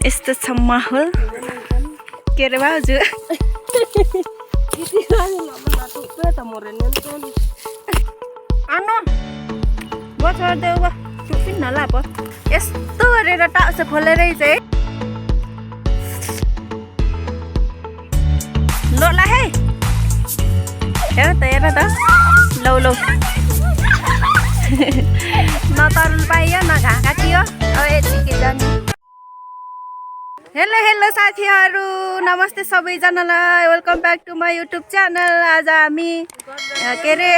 यस्तो छ माहौल के रे बाजु बच्चा देऊ चुपिन नला अब यस्तो गरेर टाउसे खोलेरै चाहिँ लोला है हेर त लौ लौ न तरुल पाइयो न घाँका थियो अब यतिकै जाने। हेलो हेलो साथीहरू नमस्ते सबैजनालाई welcome back to my YouTube channel. आज हामी के अरे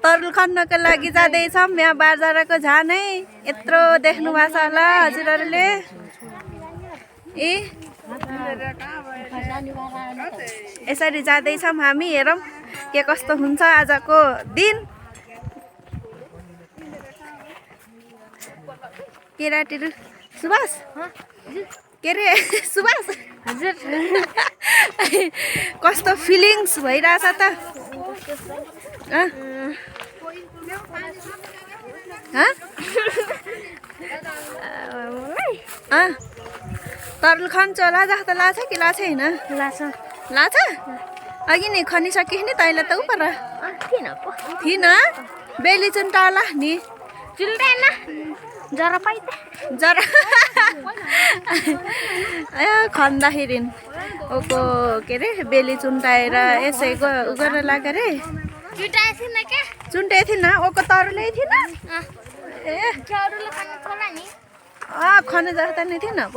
तरुल खन्नको लागि जाँदैछौँ। यहाँ बारजराको झानै यत्रो देख्नु भएको छ होला हजुरहरूले। यसरी जाँदैछौँ हामी, हेरौँ के कस्तो हुन्छ आजको दिन। केटाहरू सुभाष के अरे सुभाष हजुर कस्तो फिलिङ्स भइरहेछ त? तरुल खन्छ होला जस्तो लाग्छ कि लाग्छ होइन? लाग्छ अघि नि खनिसके नि तैँले त उपर थिएन बेली चुन्टा होला नि जरा खन्दाखेरि ओको के अरे बेली चुन्टाएर यसै उ गरेर लाग्यो अरे चुन्टे थिएन ओको तरुलै थिएन ए खने जस्तो नै थिएन अब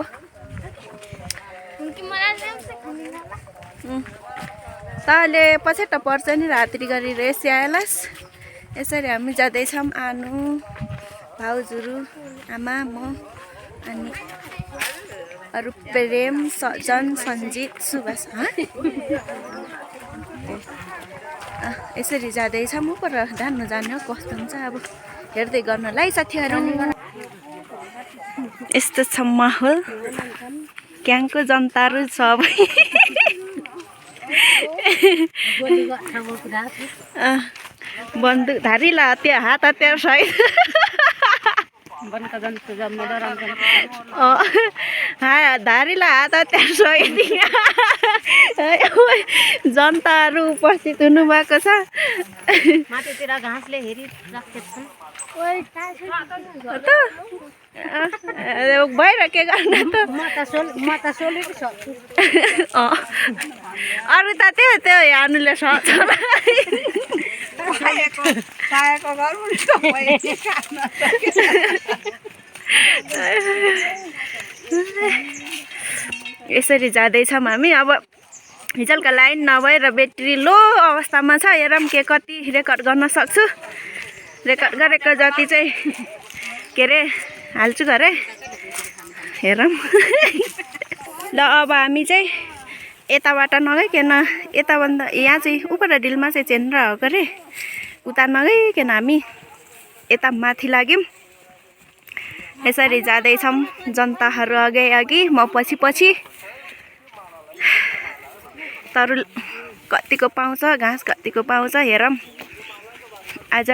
तले पछाटो पर्छ नि रात्रि गरेर यसै आएलास्। यसरी हामी जाँदैछौँ आनु भाउजूहरू आमा म अनि अरू प्रेम सजन सन्जित सुभाष यसरी जाँदैछौँ उपर धान्नु जाने हो कस्तो हुन्छ अब हेर्दै गर्नलाई साथीहरू। यस्तो छ माहौल क्याङको जनताहरू सबै बन्दुक धारिला त्यो हात हतियार सहित धारिला हात हतियार सहित जनताहरू उपस्थित हुनुभएको छ। माथितिर घाँसले हेरिराखेको भएर के गर्ने त अरू त त्यो हानुले सक्छ यसरी जाँदैछौँ हामी। अब हिजलका लाइन नभएर ब्याट्री लो अवस्थामा छ। हेरौँ के कति रेकर्ड गर्न सक्छु। रेकर्ड गरेको जति चाहिँ के अरे हाल्छु घरे हेरौँ। ल अब हामी चाहिँ यताबाट नगइकन यताभन्दा यहाँ चाहिँ उपर डिलमा चाहिँ चेन्द्र हो गरे उता नगइकन हामी यता माथि लाग्यौँ। यसरी जाँदैछौँ जनताहरू अघि म पछि पछि। तरुल कतिको पाउँछ घाँस कतिको पाउँछ हेरौँ। आज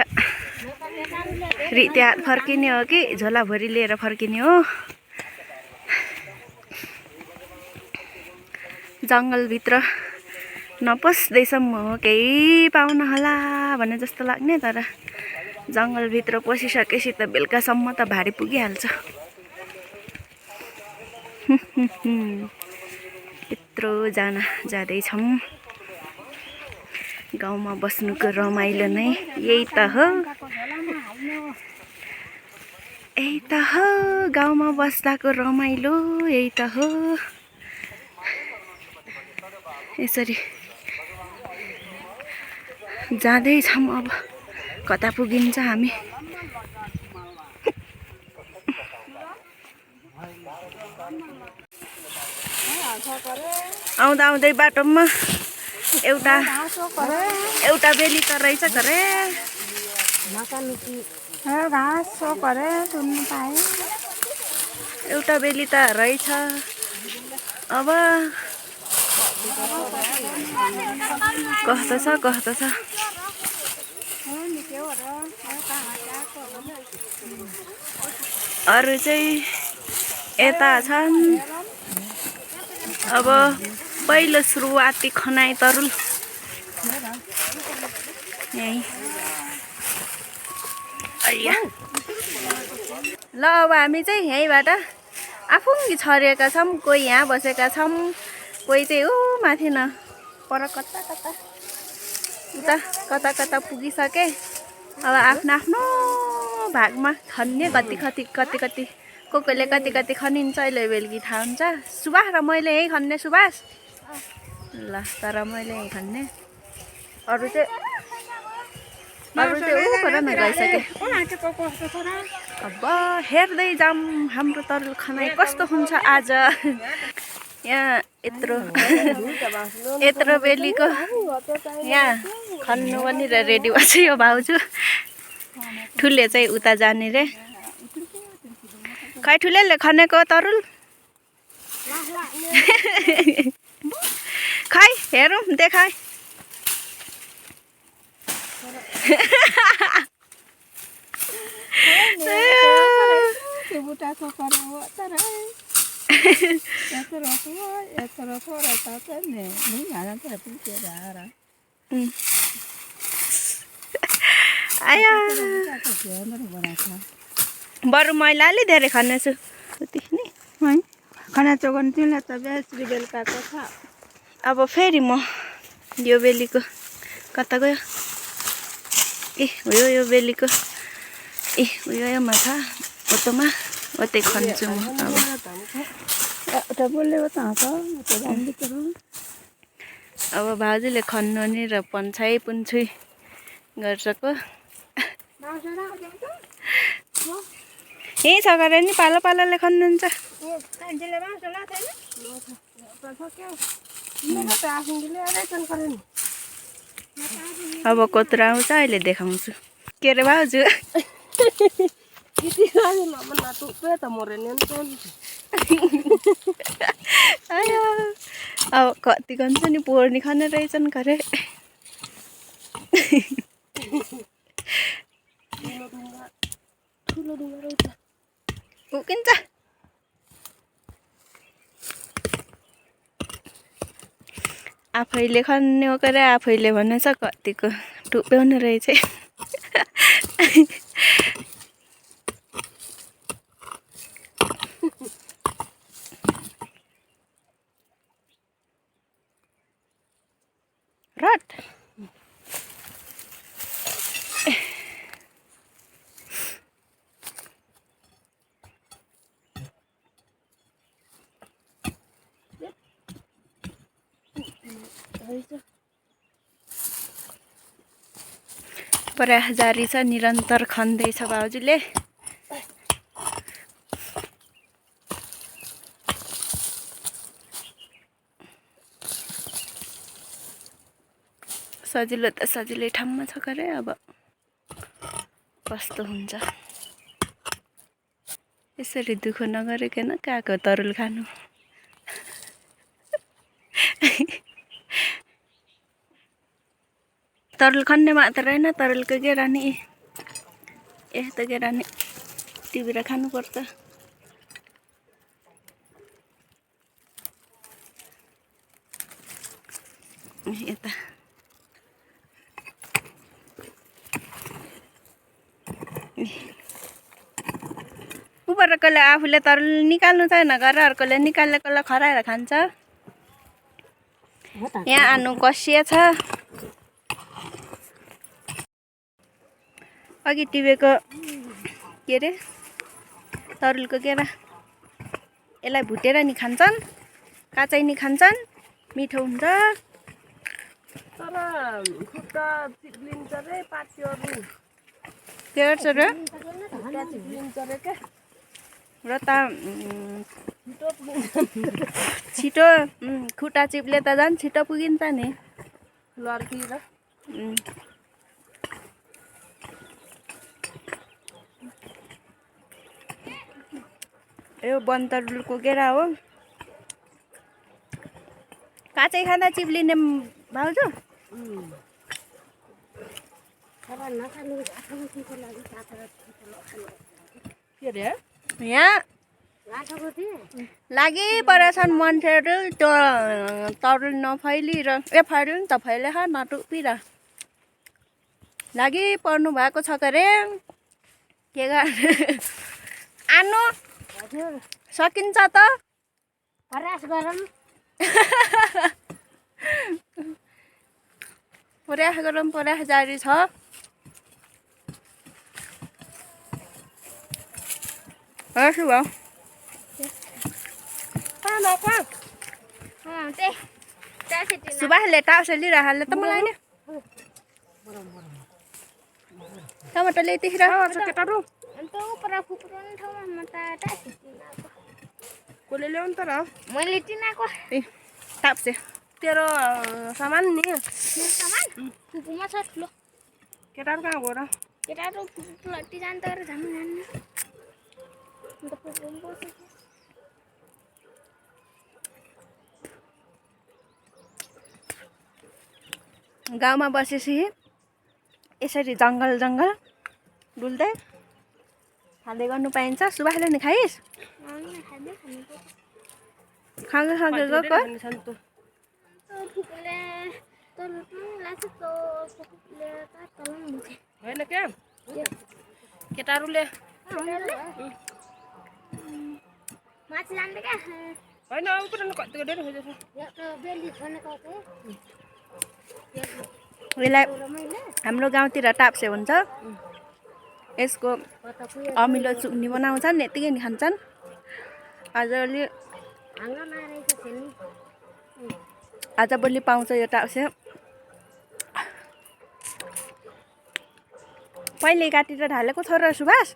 रिते हात फर्किने हो कि झोलाभरि लिएर फर्किने हो? जङ्गलभित्र नपस्दैछौँ म केही पाउन होला भने जस्तो लाग्ने, तर जङ्गलभित्र पसिसकेपछि त बेलुकासम्म त भारी पुगिहाल्छ। यत्रोजना जाँदैछौँ। गाउँमा बस्नुको रमाइलो नै यही त हो, यही त हो गाउँमा बस्दाको रमाइलो यही त हो। यसरी जाँदैछौँ अब कता पुगिन्छ हामी। आउँदा आउँदै बाटोमा एउटा बेली त रहेछ घरे एउटा बेली त रहेछ। अब कस्तो छ अरू चाहिँ यता छन् अब पहिलो सुरुवाती खनाइ तरुल यही ल अब हामी चाहिँ यहीँबाट आफुङ्गी छरिएका छौँ कोही यहाँ बसेका छौँ कोही चाहिँ ऊ माथि न पर कता कता उता कता कता पुगिसके अब आफ्नो आफ्नो भागमा खन्ने कति कति कति कति कोहीले कति कति खनिन्छ अहिले बेलुकी थाहा हुन्छ सुभाष र मैले यहीँ खन्ने सुभाष ल तर मैले यहीँ खन्ने अरू चाहिँ ऊ पर न गइसके अब हेर्दै जाऊँ हाम्रो तरुल खनाइ कस्तो हुन्छ आज यहाँ यत्रो बेलीको यहाँ खन्नु पनि रेडी भएछ यो भाउजू ठुले चाहिँ उता जाने रे खै ठुलेले खनेको तरुल खै हेरौँ देखाए बरु मैले अलि धेरै खनेछु खाना चोगन तिमीलाई त बेसरी बेलुकाको छ अब फेरि म यो बेलीको कता गयो ए उयो यो बेलीको ए उयो यो माछा ओतोमा ओतै खन्छु म अब भाउजूले खन्नु नि र पन्छाइ पुन्छुई गर्छको यहीँ छ गरे नि पालो पालोले खन्नुहुन्छ अब कोत्रा आउँछ अहिले देखाउँछु के अरे भाउजू अब कति गन्छ नि पोर्नी खाने रहेछन् खरे उकिन्छ आफैले खन्ने हो करे आफैले भनेछ कतिको टुप्याउने रहेछ रट प्रयास जारी छ निरन्तर खन्दैछ भाउजूले सजिलो त सजिलै ठाउँमा छ गरे अब कस्तो हुन्छ यसरी दुःख नगरिकन कहाँको तरुल खानु तरुल खन्ने मात्र होइन तरुलको गेरानी यस्तो गेरानी टिपेर खानुपर्छ यता उपारकोले आफूले तरुल निकाल्नु छैन गरेर अर्कोले निकालेकोलाई खराएर खान्छ यहाँ आनु कसिया छ अघि टिपेको के अरे तरुलको केरा यसलाई भुटेर नि खान्छन् काँचै नि खान्छन् मिठो हुन्छ तर खुट्टा चिप्लिन्छ रे पातीहरू के गर्छ र चिप्लिन्छ रे के र त छिटो खुट्टा चिप्ले त झन् छिटो पुगिन्छ नि लड्किएर यो बनतरुलको केरा हो काँचै खाँदा चिप्लिने भाउजू के अरे यहाँ लागि परेछन् मान्छेहरू त्यो तरुल नफैली र फैली नि त फैले नटुपी र लागि पर्नु भएको छ गरे के गर्ने आनु सकिन्छ त प्रयास गरौँ प्रयास जारी छ हस् भयो सुभाषले टाउसे लिइरहले त मलाई नि टमाटर ल्याइदिएर केटाहरू अन्त पर फुक्रोन ठाउँमा म त टासिटिनाको कसले ल्याउनु त र मैले टिनाको ए टाप्से तेरो सामान नि मेरो सामान फुकुमा छ ठुलो केटाहरू कहाँ गएर केटाहरू फुकुला टिजान त गरेर झन् जान्न अन्त फुकुम बस्छ गाउँमा बसेपछि यसरी जङ्गल जङ्गल डुल्दै खाँदै गर्नु पाइन्छ सुभाषले नि खाइस् खाँदै खाँदै गएको फुकुले तल लाग्छ त फुकुले तल हुन्छ होइन क्या केटाहरूले माछा लाँदै क्या होइन अब पुरानो कतिको डेरी भइरहेछ बेली भनेको यसलाई हाम्रो गाउँतिर टाप्से हुन्छ यसको अमिलो चुक्नी बनाउँछन् यतिकै नि खान्छन् आजभोलि आजभोलि पाउँछ यो टाप्से पहिले काटेर ढालेको छ र सुभाष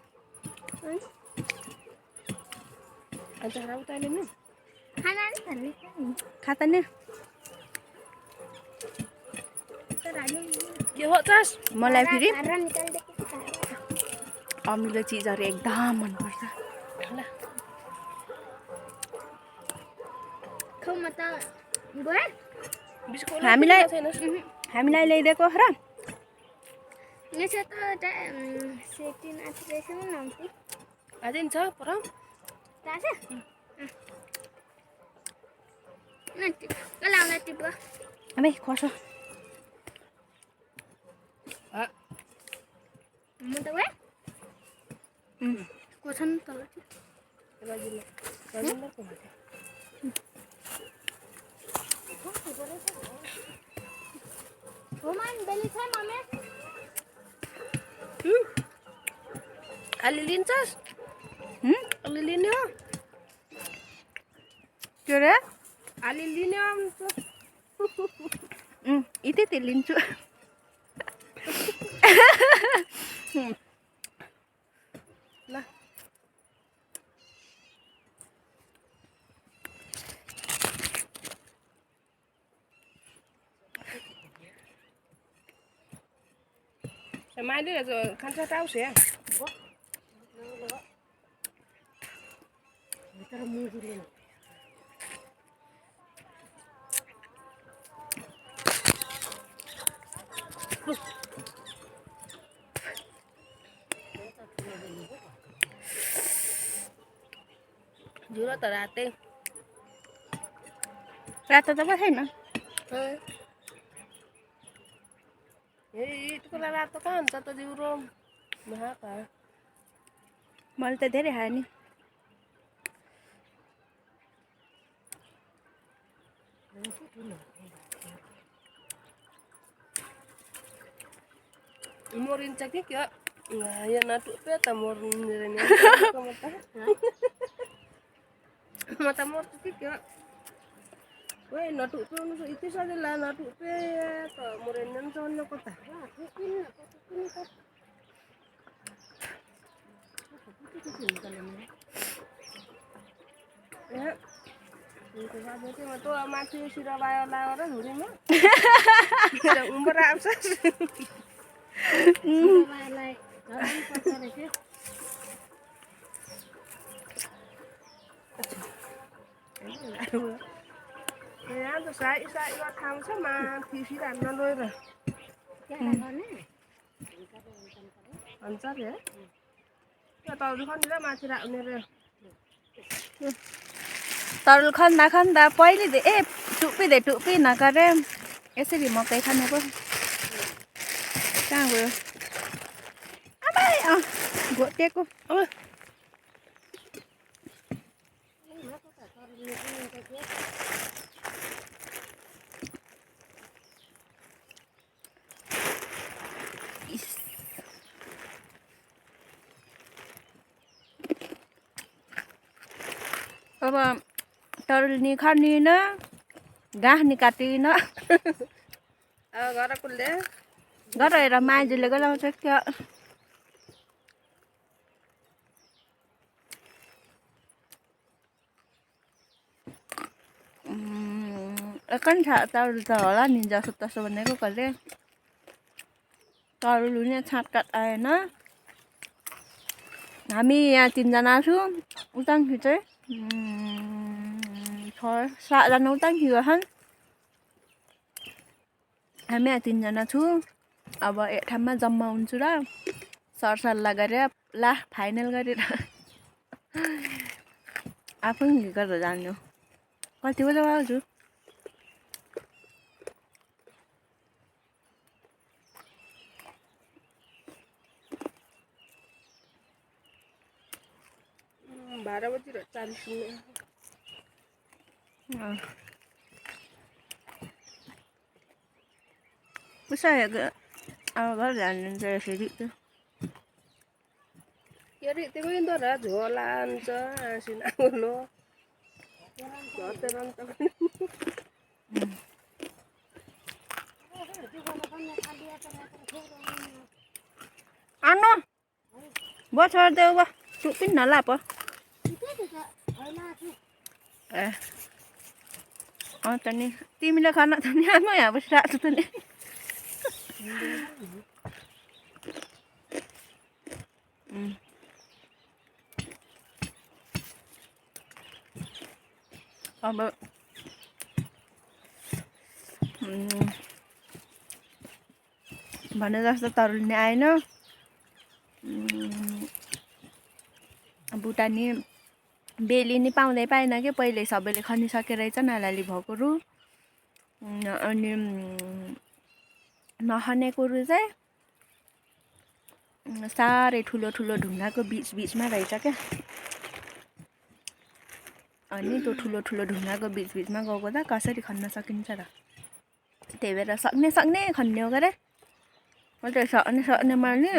अन्त उताले नि खाना नि भन्ने खाता नि के हो चास मलाई फेरि खाना निकाल्दैको अमिलो चिजहरू एकदम मनपर्छ खाउमा त गयो बिस्कुट हामीलाई छैन हामीलाई ल्याइदिएको र यसो त सेटिन आथिरहेछ नाम्ती अझै नि छ पर थाहा छ कहिले आउला टिप्पो अबे खस म त गएँ कोछन् तल रोमान बेली छ मम्मी अलि लिन्छस् अलि लिने हो के रे अलि लिने हो यति लिन्छु ल माइले खान्छ टाउसे तर मुजुले झुरो त रातै रातो त छैन यतिको रातो कहाँ हुन्छ त जिउरो महाका मैले त धेरै खाएँ नि मोरिन्छ कि क्या यो नटुप्यो त मोर्ने म त मर्छु कि क्या ओए नटुप्याउनु यति सजिलो नटुप्यो त मोरेन नि चल्नु कता तँ माथि सिरा बायो लाएर झुरीमा उम्बर आउँछ बाबालाई झराउनु पर्छ रहेछ यहाँ त साई ठाउँ छ माथि सिरा नलोएर त्यहाँ गर्ने हुन्छ रे त्यो त खनेर माथि राख्ने रे तरुल खन्दा खन्दा पहिले ए टुप्पी नगरे यसरी मकै खाने पो कहाँ गयो आमै घोटेको अब तरुल नि खनिन गाँस नि काटिन घर कुल्ले गरेर माइजूले गलाउँछ क्या एकन तरुल त होला नि जसो तसो भनेको कहिले तरुल हुने छाँटकाट आएन हामी यहाँ 3 जना छौँ उताङखि चाहिँ 7 जना उताङखि छन् हामी यहाँ 3 जना छौँ अब एक ठाउँमा जम्मा हुन्छु र सरसल्लाह गरेर ला फाइनल गरेर आफै गरेर जान्छु कति बजी आउँछु बाह्र बजी 40 मिनट उसै अब घर जानुहुन्छ यसरी Yo ri te ko ra jolan cha sin agulo. No te ran ta. Ano? Bố cho tôi qua. Tụi pin nó lạp à? Tani. Timin khana tani ano ya bos ra tani. अब भने जस्तो तरुल नि आएन भुटानी बेली नि पाउँदै पाएन के पहिले सबैले खनिसके रहेछ नालाली भएकोहरू अनि नखनेकोहरू चाहिँ साह्रै ठुलो ठुलो ढुङ्गाको बीचमा रहेछ क्या अनि त्यो ठुलो ठुलो ढुङ्गाको बीचमा गएको त कसरी खन्न सकिन्छ र त्यही भएर सक्ने खन्ने हो गरे मैले सक्नेमा नि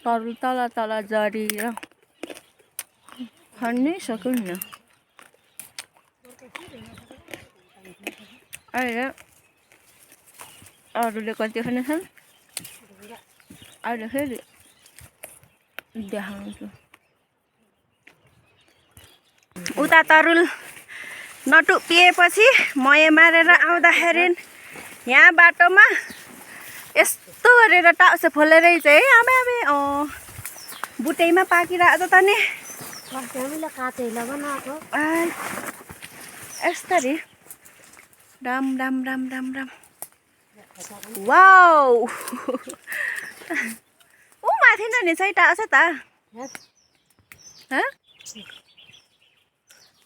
तरुल तल जरिर खन्नै सकिन्न अहिले अरूले कति खानेछन् अहिले फेरि देखाउँछु उता तरुल नटुपिएपछि मय मारेर आउँदाखेरि यहाँ बाटोमा यस्तो गरेर टाउसे फोलेर चाहिँ आमे आमे बुटैमा पाकिरहेको त नि यस्तरी राम राम राम राम राम वाउ ऊ माथि न नि चाहिँ टाउछ त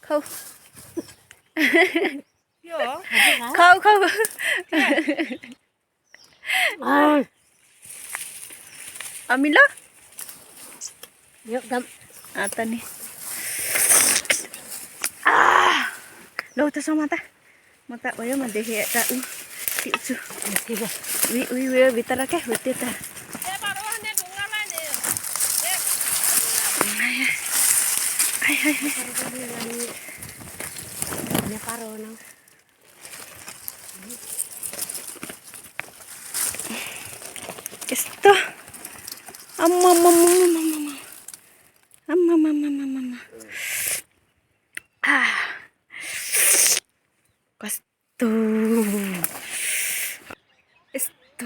खौ खौ अमिलो एकदम आता नि लौ त समाता म त भयो म देखेँ यता ऊ टिप्छु उयो भित्र क्या हो त्यो त यस्तो कस्तो यस्तो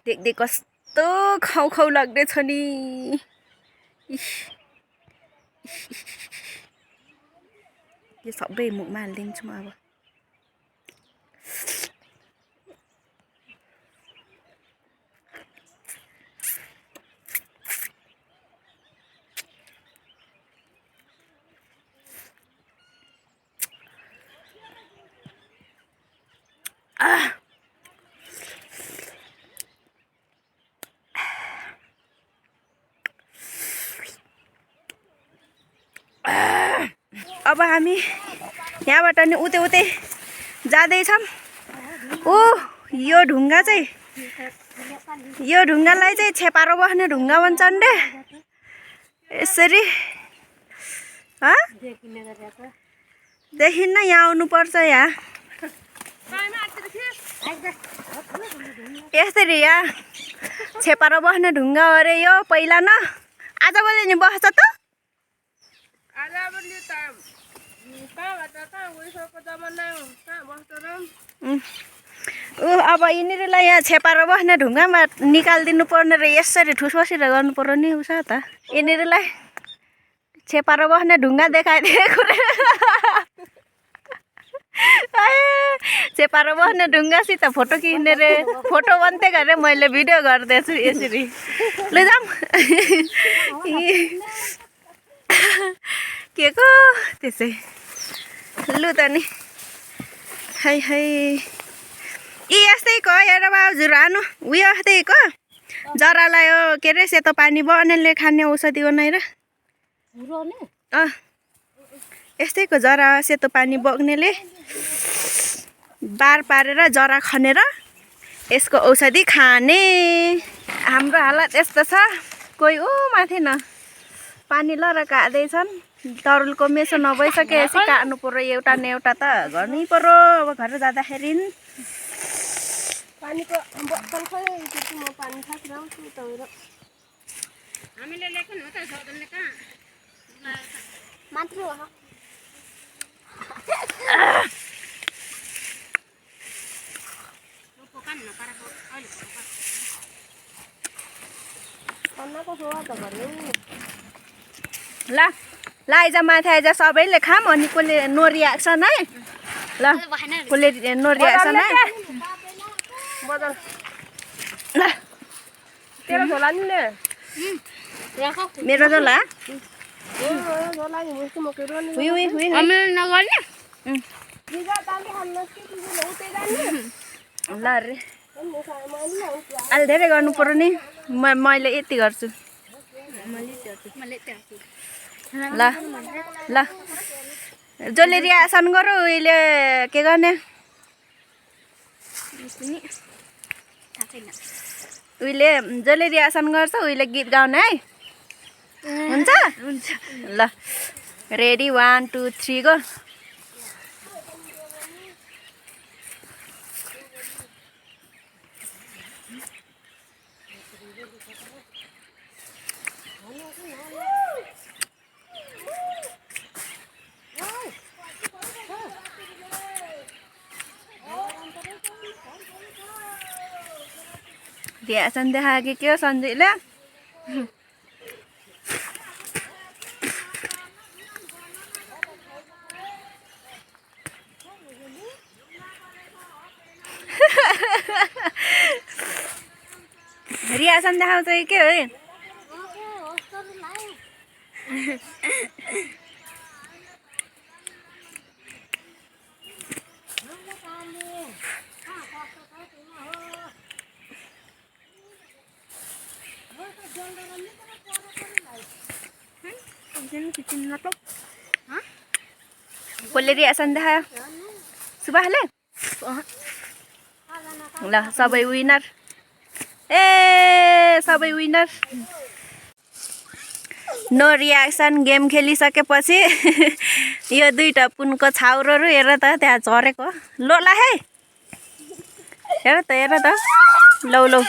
देख्दै कस्तो खाउ लाग्दैछ नि यो सबै मुखमा हालिदिन्छु म अब अब हामी यहाँबाट नि उतै उतै जाँदैछौँ। ओ यो ढुङ्गा चाहिँ यो ढुङ्गालाई चाहिँ छेपारो बस्ने ढुङ्गा भन्छन् रे। यसरी देखिन्न, यहाँ आउनुपर्छ। यहाँ यसरी यहाँ छेपारो बस्ने ढुङ्गा हो अरे यो पहिला न। आजभोलि नि बस्छ त। अब यिनीहरूलाई यहाँ छेपारो बस्ने ढुङ्गामा निकालिदिनु पर्ने र यसरी ठुस बसेर गर्नु पर्यो नि उषा त। यिनीहरूलाई छेपारो बस्ने ढुङ्गा देखाइदिएको रे। छेपारो बस्ने ढुङ्गासित फोटो खिच्ने रे। फोटो बन्दै गरेँ मैले, भिडियो गर्दैछु यसरी। ल जाऊँ। के को त्यसै लु त नि। है है यी यस्तैको हेर बाउजू हानु उयो यस्तैको जरालाई हो के अरे सेतो पानी बनेले खाने औषधि बनाएर यस्तैको जरा सेतो पानी बग्नेले बार पारेर जरा खनेर यसको औषधि खाने। हाम्रो हालत यस्तो छ। कोही ऊ माथि न पानी लर काट्दैछन्। तरुलको मेसो नभइसकेपछि काट्नु पर्यो एउटा न एउटा त गर्नै पर्यो। अब घर जाँदाखेरि पानीको बोतल खै म पानी खाइरहन्छु त हो। हामीले लेख्नु हो त सदनले कहाँ मात्र हो। ल ल आइज माथि आइज सबैले खाम। अनि कसले नोरिआएको छ है। ल कसले नोरिआएको छ है। ल तेरो झोला नि ले मेरो झोला झोला नि मुस्को मकेरो नि हुइ हुइ हुइ हामी नगर्ने दिगा ताले हान्न के तिमीले उतै जाने। ल रे अलि धेरै गर्नु पर्यो नि। मैले यति गर्छु। ल ल जसले रियासन गरौ उहिले के गर्ने। उहिले जसले रियासन गर्छ उहिले गीत गाउने है। हुन्छ हुन्छ ल रेडी 1 2 3 गो। रियासन देखायो कि के हो सन्जयले। रियासन देखाउँछ कि के हो। कसले रियासन देखायो सुभाषले। ल सबै विनर। ए सबै विनर। नो रियाक्सन गेम खेलिसकेपछि यो दुईटा पुनको छाउरोहरू हेर त त्यहाँ झरेको। लो ला है हेर त लौ लौ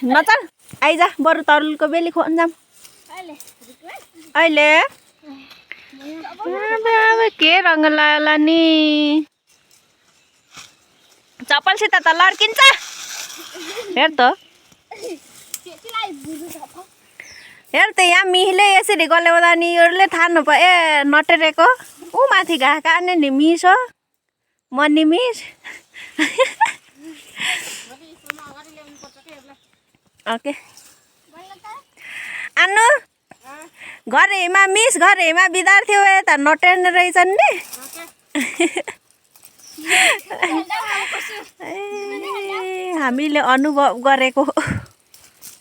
नचल आइज बरु तरुलको बेली खोज्न जाऊँ अहिले। के रङ लाला नि चप्पलसित त लड्किन्छ। हेर त यहाँ मिसले यसरी गल्याउँदा नि योले थाहा नपाए ए नटेरेको ऊ माथि घाँस काट्ने नि मिस हो मनी मिस। ओके आनु घरैमा मिस घरैमा विद्यार्थी हो त नटेर्ने रहेछन् नि। हामीले अनुभव गरेको।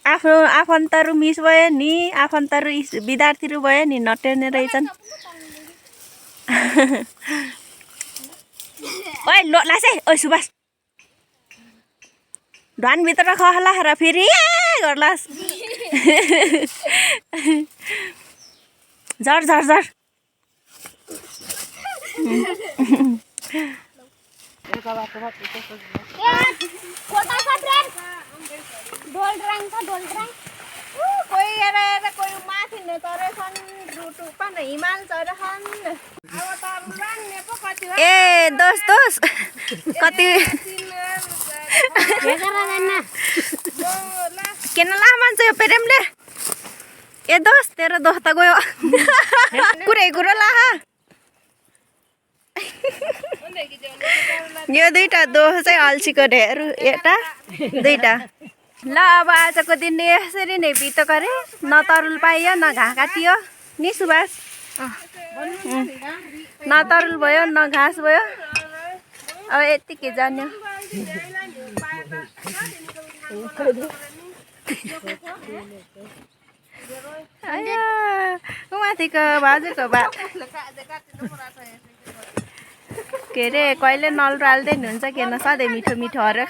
आफ्नो आफन्तहरू मिस भयो नि आफन्तहरू विद्यार्थीहरू भयो नि नटेर्ने रहेछन् ओइ लोलास है ओइ सुभाष ढानभित्र खहला र फेरि गर्लास झर झर झर छोटा सा फ्रेंड डोल रंग था डोल रंग कोही हेर कोही माथि चढेछन् रुटु पनि हिमाल चढेछन् ए दोस दोस कति किन लामा चाहिँ यो पेरेमले ए दोस तेरो दोस त गयो कुरै कुरो ला यो दुईटा दोस चाहिँ अल्छीको ढेर एउटा दुईटा ल अब आजको दिन यसरी नै बितो गरे न तरुल पाइयो न घाँ काटियो नि सुभाष न तरुल भयो न घाँस भयो अब यतिकै जान्यो माथिको बाजुको बा के अरे कहिले नलराल्दै नि हुन्छ किन सधैँ मिठो मिठोहरू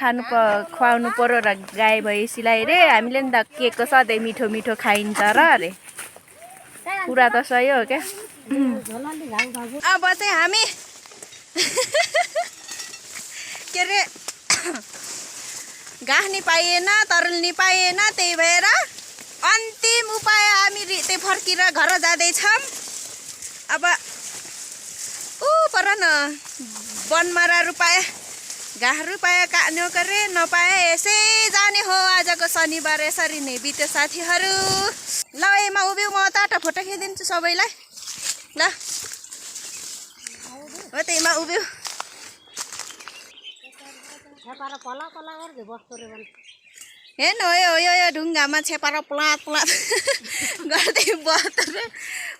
खुवाउनु पर्यो र गाई भैँसीलाई रे हामीले नि त के को सधैँ मिठो मिठो खाइन्छ र अरे कुरा त सही हो क्या अब चाहिँ हामी के अरे घाँस नि पाइएन तरुल नि पाइएन त्यही भएर अन्तिम उपाय हामी त्यही फर्किएर घर जाँदैछौँ अब पर न बनमारा रुपाए घाँस रुपाए काट्नु गरे नपाए यसै जाने हो आजको शनिबार यसरी नै बित्यो साथीहरू ल एमा उभिउ म ताटा फोटो खिचिदिन्छु सबैलाई ल हो त्यहीमा उभिउ हेर्नु हो यो ढुङ्गामा छेपाएर प्लात प्लात गर्दै बस्दो रे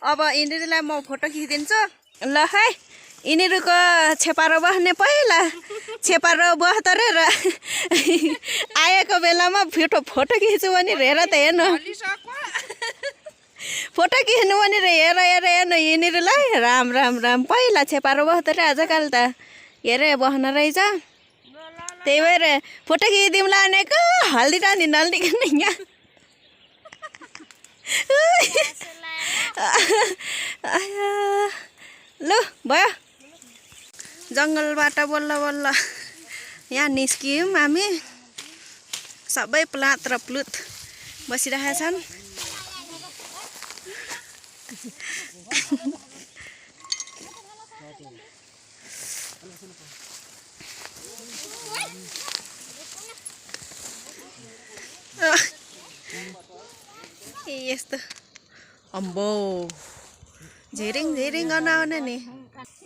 अब यिनीहरूलाई म फोटो खिचिदिन्छु ल है यिनीहरूको छेपारो बस्ने पहिला छेपारो बस्दो रे र आएको बेलामा फोटो खिच्छु भने हेर त हेर्नु फोटो खिच्नु भने हेर हेर हेर्नु यिनीहरूलाई राम राम राम पहिला छेपारो बस्दो रे आजकल त हेरे बस्न रहेछ त्यही भएर फोटो खिचिदिउँला भनेको हल्दिरा नि नल्दिकन यहाँ लु भयो जङ्गलबाट बल्ल बल्ल यहाँ निस्कियौँ हामी सबै प्लात र प्लुत बसिरहेका छन् यस्तो अम्बो झिरिङ झिरिङ गर्न आउने नि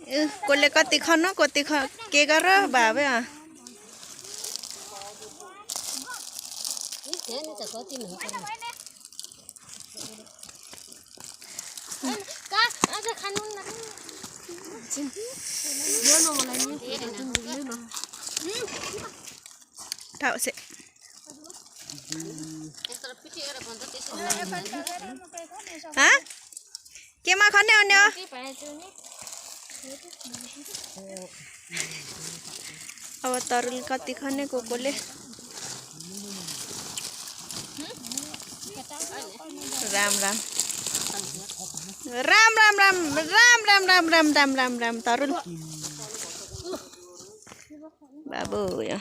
कसले कति खानु कति के गर भावे ठाउँ से केमा खन्ने हो नि अब तरुल कति खन्ने कोले राम राम राम राम राम राम राम राम राम राम राम राम तरुल बाबु यो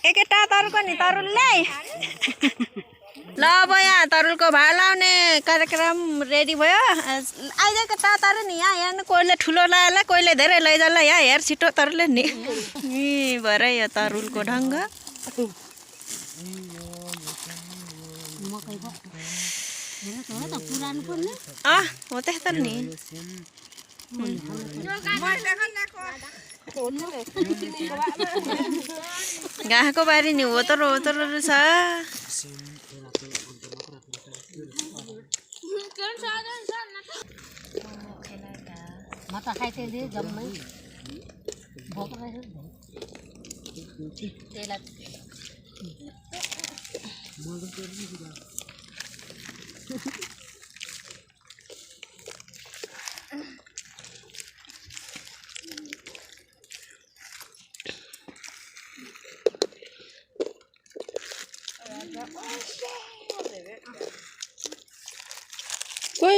एकेटा तरुलको नि तरुलले ल अब यहाँ तरुलको भार लाउने कार्यक्रम रेडी भयो आइजको तातारु नि यहाँ हेर्नु कोहीले ठुलो लाएला कोहीले धेरै लैजाला यहाँ हेर छिटो तरुलले नि भएर यो तरुलको ढङ्ग हो त्यस्तो नि घाँको बारी नि हो तर छ खाइते दे जम्मै भोक कोही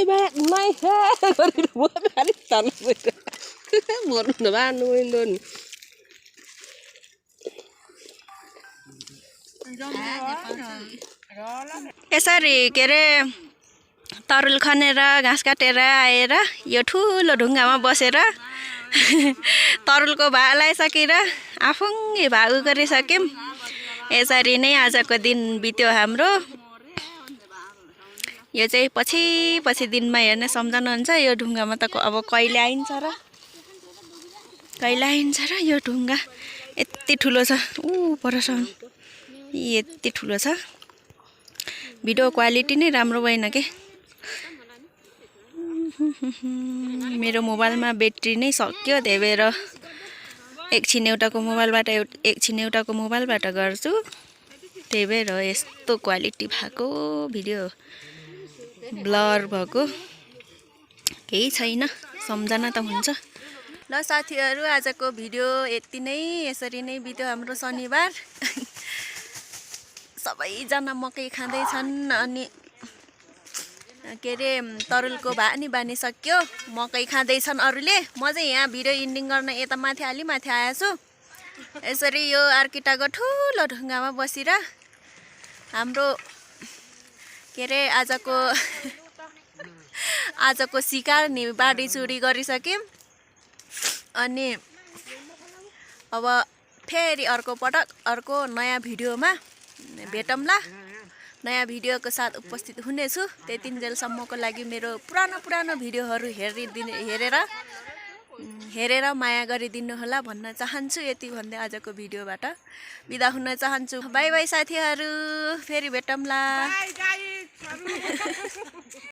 बात नै गरेर बुवा खाली तल मर्नु न बार्नु नि यसरी के अरे तरुल खनेर घाँस काटेर आएर यो ठुलो ढुङ्गामा बसेर तरुलको भा लगाइसकेर आफुङ्गे भाउ गरिसक्यौँ। यसरी नै आजको दिन बित्यो हाम्रो। यो चाहिँ पछि दिनमा हेर्ने सम्झनुहुन्छ। यो ढुङ्गामा त अब कहिले आइन्छ र यो ढुङ्गा यति ठुलो छ। परसम्म यति ठुलो छ। भिडियो क्वालिटी नै राम्रो भएन के। मेरो मोबाइलमा ब्याट्री नै सक्यो, त्यही भएर एकछिन एउटाको मोबाइलबाट गर्छु। त्यही भएर यस्तो क्वालिटी भएको भिडियो ब्लर भएको केही छैन, सम्झना त हुन्छ। ल साथीहरू, आजको भिडियो यति नै। यसरी नै बित्यो हाम्रो शनिबार। सबैजना मकै खाँदैछन् अनि के अरे तरुलको भा नि बानिसक्यो, मकै खाँदैछन् अरूले। म चाहिँ यहाँ भिडियो इन्डिङ गर्न यता माथि आएछु। यसरी यो आर्किटाको ठुलो ढुङ्गामा बसेर हाम्रो के अरे आजको शिकार नि बाँडी चुरी गरिसक्यौँ। अनि अब फेरि अर्को नयाँ भिडियोमा भेटौँला। नयाँ भिडियोको साथ उपस्थित हुनेछु। त्यतिन्जेलसम्मको लागि मेरो पुरानो भिडियोहरू हेरेर माया गरिदिनु होला भन्न चाहन्छु। यति भन्दै आजको भिडियोबाट बिदा हुन चाहन्छु। बाई बाई साथीहरू, फेरि भेटौँला।